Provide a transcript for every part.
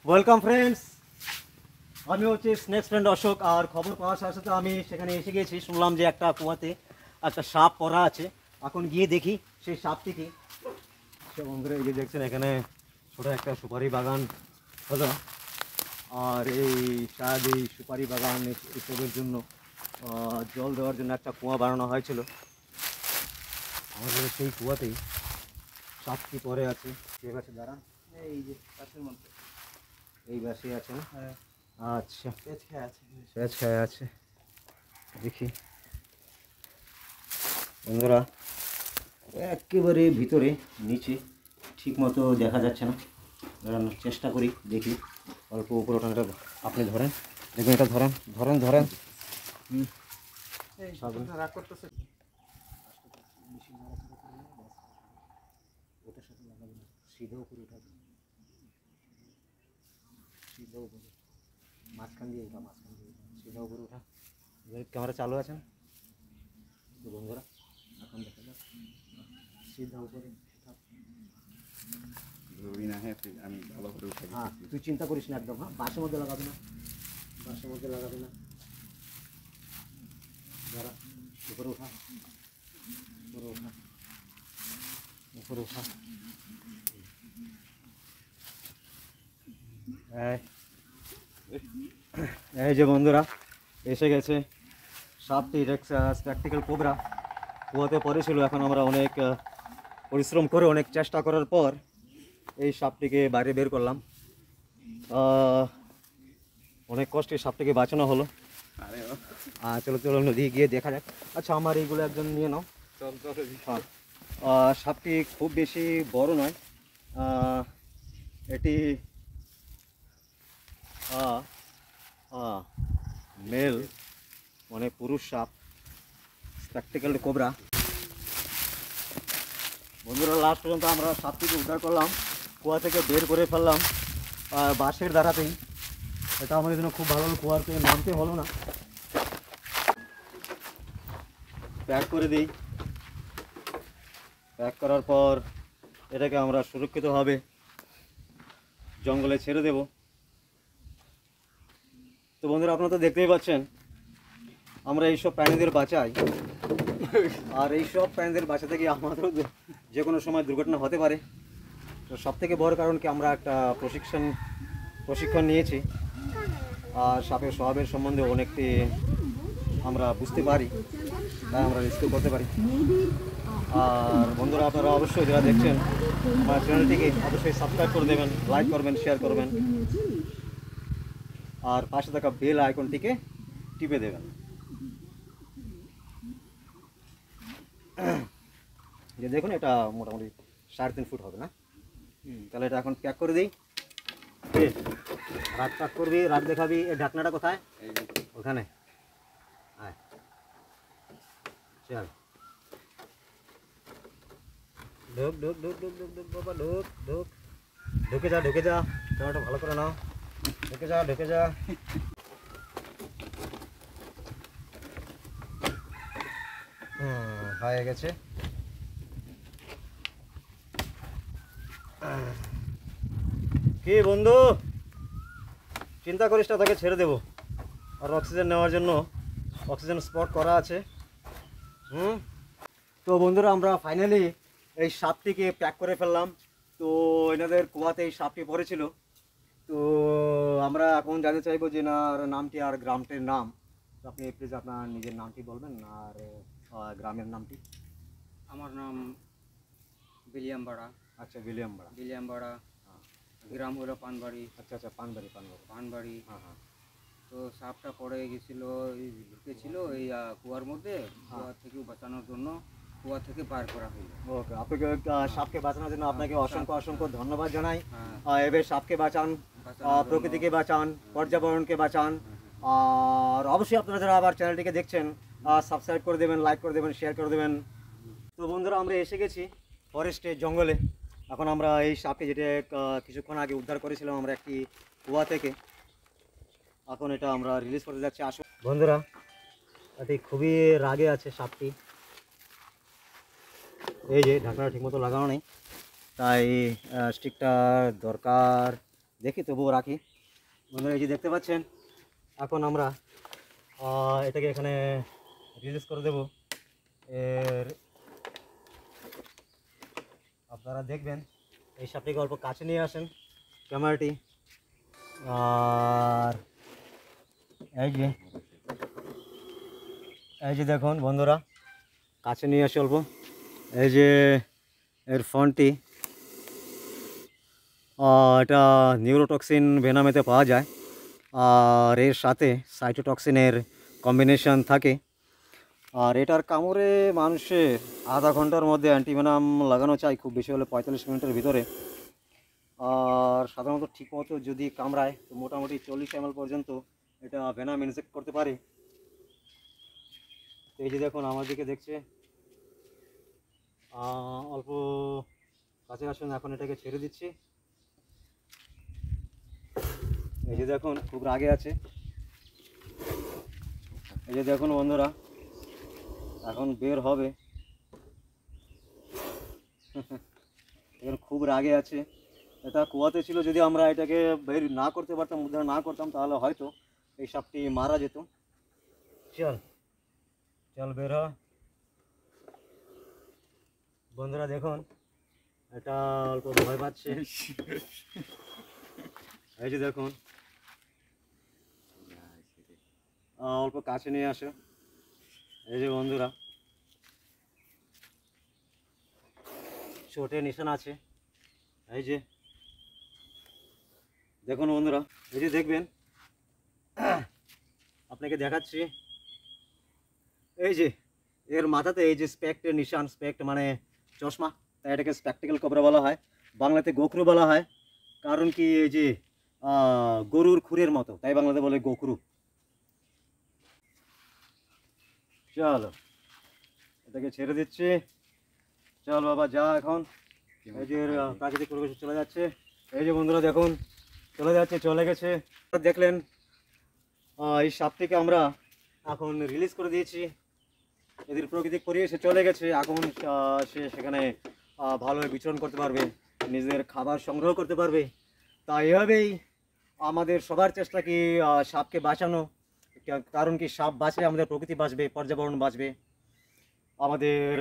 Welcome friends, আমি হচ্ছে snakes friend Ashok. আর খবর পাওয়ার সাথে সাথে আমি সেখানে এসে গেছি। শুনলাম যে একটা কুয়াতে একটা সাপ পড়া আছে। এখন গিয়ে দেখি সেই সাপটি কি। বন্ধুরা, এই যে দেখছেন এখানে ছোটো একটা সুপারি বাগান হলো। আর এই শায়দ এই সুপারি বাগান এসবের জন্য জল দেওয়ার জন্য একটা কুয়া বানানো হয়েছিল। আমাদের সেই কুয়াতেই সাপটি পড়ে আছে। যে গাছে দাঁড়ান, এই যে গাছের মধ্যে এই গাছে আছে না? আচ্ছা, পেঁচ খায় আছে। দেখি বন্ধুরা, একেবারে ভিতরে নিচে ঠিক মতো দেখা যাচ্ছে না। দাঁড়ানোর চেষ্টা করি, দেখি অল্প উপরে ওঠানোটা। আপনি ধরেন, দেখুন এটা ধরেন ধরেন ধরেন। রাগ করতেছে, ওটার সাথে লাগাবে না, সিধা উপরে উঠাবে, সিধা উপরে, মাঝখান দিয়ে উঠা, মাঝখান দিয়ে উঠা, সিধা উপরে উঠা। ক্যামেরা চালু আছে না বন্ধুরা? এখন দেখা যাক, সিধা উপরে উঠা। আমি ভালো করে উঠাই। হ্যাঁ, তুই চিন্তা করিস না একদম। হ্যাঁ, বাসের মধ্যে লাগাবে না, বাসের মধ্যে লাগাবে না। দাঁড়া, উপরে উঠা, উপরে উঠা, উপরে উঠা। এই যে বন্ধুরা, এসে গেছে সাপটি। প্র্যাকটিক্যাল কোবরা কুয়াতে পড়েছিল। এখন আমরা অনেক পরিশ্রম করে, অনেক চেষ্টা করার পর এই সাপটিকে বাইরে বের করলাম। অনেক কষ্টে সাপটিকে বাঁচানো হলো। চলো চলো, নদী গিয়ে দেখা যাক। আচ্ছা, আমার এইগুলো একজন নিয়ে নাও। হ্যাঁ, সাপটি খুব বেশি বড় নয়। এটি মেল, মানে পুরুষ সাপ, স্প্যাকটিক্যাল কোবরা। বন্ধুরা, লাস্ট পর্যন্ত আমরা সাপটিকে উদ্ধার করলাম, কুয়া থেকে বের করে ফেললাম বাঁশের দ্বারাতেই। এটা আমাদের জন্য খুব ভালো হলো, কুয়ার থেকে নামতে হলো না। প্যাক করে দিই। প্যাক করার পর এটাকে আমরা সুরক্ষিতভাবে জঙ্গলে ছেড়ে দেব। তো বন্ধুরা, আপনারা তো দেখতেই পাচ্ছেন আমরা এইসব প্রাণীদের বাঁচাই। আর এইসব প্রাণীদের বাঁচাতে গিয়ে আমাদেরও যে কোনো সময় দুর্ঘটনা হতে পারে। তো সবথেকে বড় কারণ কি, আমরা একটা প্রশিক্ষণ নিয়েছি। আর সাপের স্বভাবের সম্বন্ধে অনেকটি আমরা বুঝতে পারি, তাই আমরা রেস্কিউ করতে পারি। আর বন্ধুরা, আপনারা অবশ্যই যারা দেখছেন আমার চ্যানেলটিকে অবশ্যই সাবস্ক্রাইব করে দেবেন, লাইক করবেন, শেয়ার করবেন, আর পাশে থাকা বেল আইকনটিকে টিপে দেবেন। যে দেখুন, এটা মোটামুটি 3.5 ফুট হবে না? তাহলে এটা এখন প্যাক করে দিই। রাত প্যাক করবি, রাত দেখাবি। এই ঢাকনাটা কোথায়? ওখানে। হ্যাঁ, চল ঢুক ঢুক ঢুক ঢুক ঢুক ঢুক বাবা, ঢুক ঢুক, ঢুকে যা ঢুকে যা। ক্যামেরাটা ভালো করে নাও। ঢুকে যা ঢুকে যা। হয়ে গেছে। কি বন্ধু, চিন্তা করিস না, তাকে ছেড়ে দেবো। আর অক্সিজেন নেওয়ার জন্য অক্সিজেন স্পট করা আছে। তো বন্ধুরা, আমরা ফাইনালি এই সাপটিকে প্যাক করে ফেললাম। তো এনাদের কুয়াতে এই সাপটি পড়েছিল। তো আমরা এখন জানতে চাইবো যে এনার নামটি আর গ্রামটির নাম। তো আপনি প্লিজ আপনার নিজের নামটি বলবেন আর গ্রামের নামটি। আমার নাম বিলিয়ামবাড়া। আচ্ছা, বিলিয়ামবাড়া। বিলিয়ামবাড়া, গ্রাম হলো পানবাড়ি। আচ্ছা আচ্ছা, পানবাড়ি পানবাড়ি পানবাড়ি। হ্যাঁ হ্যাঁ। তো সাপটা পড়ে গেছিলো, ঢুকেছিল এই কুয়ার মধ্যে। কুয়া থেকে বাঁচানোর জন্য কুয়া থেকে বার করা হলো। ওকে, আপনাকে সাপকে বাঁচানোর জন্য আপনাকে অসংখ্য অসংখ্য ধন্যবাদ জানাই। হ্যাঁ, এবার সাপকে বাঁচান, প্রকৃতিকে বাঁচান, পর্যাবরণকে বাঁচান। আর অবশ্যই আপনারা যারা আবার চ্যানেলটিকে দেখছেন, সাবস্ক্রাইব করে দেবেন, লাইক করে দেবেন, শেয়ার করে দেবেন। তো বন্ধুরা, আমরা এসে গেছি ফরেস্টে, জঙ্গলে। এখন আমরা এই সাপকে, যেটা কিছুক্ষণ আগে উদ্ধার করেছিলাম আমরা একটি কুয়া থেকে, এখন এটা আমরা রিলিজ করতে যাচ্ছি। আসুন বন্ধুরা, এটি খুবই রাগে আছে সাপটি। এই যে ঢাকনাটা ঠিকমতো লাগানো নেই, তাই স্টিকটা দরকার দেখি তবুও রাখি। বন্ধুরা এই যে দেখতে পাচ্ছেন, এখন আমরা এটাকে এখানে রিলিজ করে দেব। এর আপনারা দেখবেন, এই সাপটিকে অল্প কাছে নিয়ে আসেন ক্যামেরাটি। আর এই যে দেখুন বন্ধুরা, কাছে নিয়ে আসে অল্প। এই যে এর ফন্টটি, এটা নিউরোটক্সিন ভেনামেতে পাওয়া যায়, আর এর সাথে সাইটোটক্সিনের কম্বিনেশন থাকে। আর এটার কামড়ে মানুষের আধা ঘন্টার মধ্যে অ্যান্টিভেনাম লাগানো চাই, খুব বেশি হলে 45 মিনিটের ভিতরে। আর সাধারণত ঠিকমতো যদি কামড়ায় তো মোটামুটি 40 ml পর্যন্ত এটা ভেনাম ইনজেক্ট করতে পারে। তো এই যে দেখুন আমার দিকে দেখছে, অল্প কাছে আসুন, এখন এটাকে ছেড়ে দিচ্ছি। এই যে দেখুন খুব রাগে আছে। এই যে দেখুন বন্ধুরা, এখন বের হবে। এখন খুব রাগে আছে। এটা কুয়াতে ছিল, যদি আমরা এটাকে বের না করতে পারতাম, উদ্ধার না করতাম, তাহলে হয়তো এই সাপটি মারা যেত। চল চল বের হ। বন্ধুরা দেখুন, এটা অল্প ভয় পাচ্ছে। এই যে দেখুন, অল্প কাছে নিয়ে আসো। এই যে বন্ধুরা, চোটে নিশান আছে। এই যে দেখুন বন্ধুরা, এই যে দেখবেন, আপনাকে দেখাচ্ছি। এই যে এর মাথাতে এই যে স্পেক্টের নিশান, স্পেক্ট মানে চশমা, তাই এটাকে স্পেকটিক্যাল কোবরা বলা হয়, বাংলাতে গোখরু বলা হয়। কারণ কি, এই যে গরুর খুরের মতো, তাই বাংলাতে বলে গোখরু। চলো এটাকে ছেড়ে দিচ্ছি। চল বাবা যা এখন। এই যে প্রাকৃতিক পরিবেশে চলে যাচ্ছে। এই যে বন্ধুরা দেখুন, চলে যাচ্ছে, চলে গেছে। দেখলেন, এই সাপটিকে আমরা এখন রিলিজ করে দিয়েছি। এদের প্রাকৃতিক পরিবেশে চলে গেছে। এখন সে সেখানে ভালোভাবে বিচরণ করতে পারবে, নিজের খাবার সংগ্রহ করতে পারবে। তাই এভাবেই আমাদের সবার চেষ্টা কি সাপকে বাঁচানো। কারণ কি, সাপ বাঁচলে আমাদের প্রকৃতি বাঁচবে, পর্যাবরণ বাঁচবে। আমাদের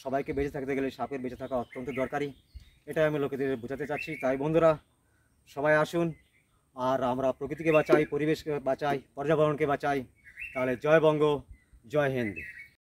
সবাইকে বেঁচে থাকতে গেলে সাপের বেঁচে থাকা অত্যন্ত দরকারি। এটাই আমি লোকেদের বোঝাতে চাচ্ছি। তাই বন্ধুরা সবাই আসুন, আর আমরা প্রকৃতিকে বাঁচাই, পরিবেশকে বাঁচাই, পর্যাবরণকে বাঁচাই। তাহলে জয় বঙ্গ, জয় হিন্দ।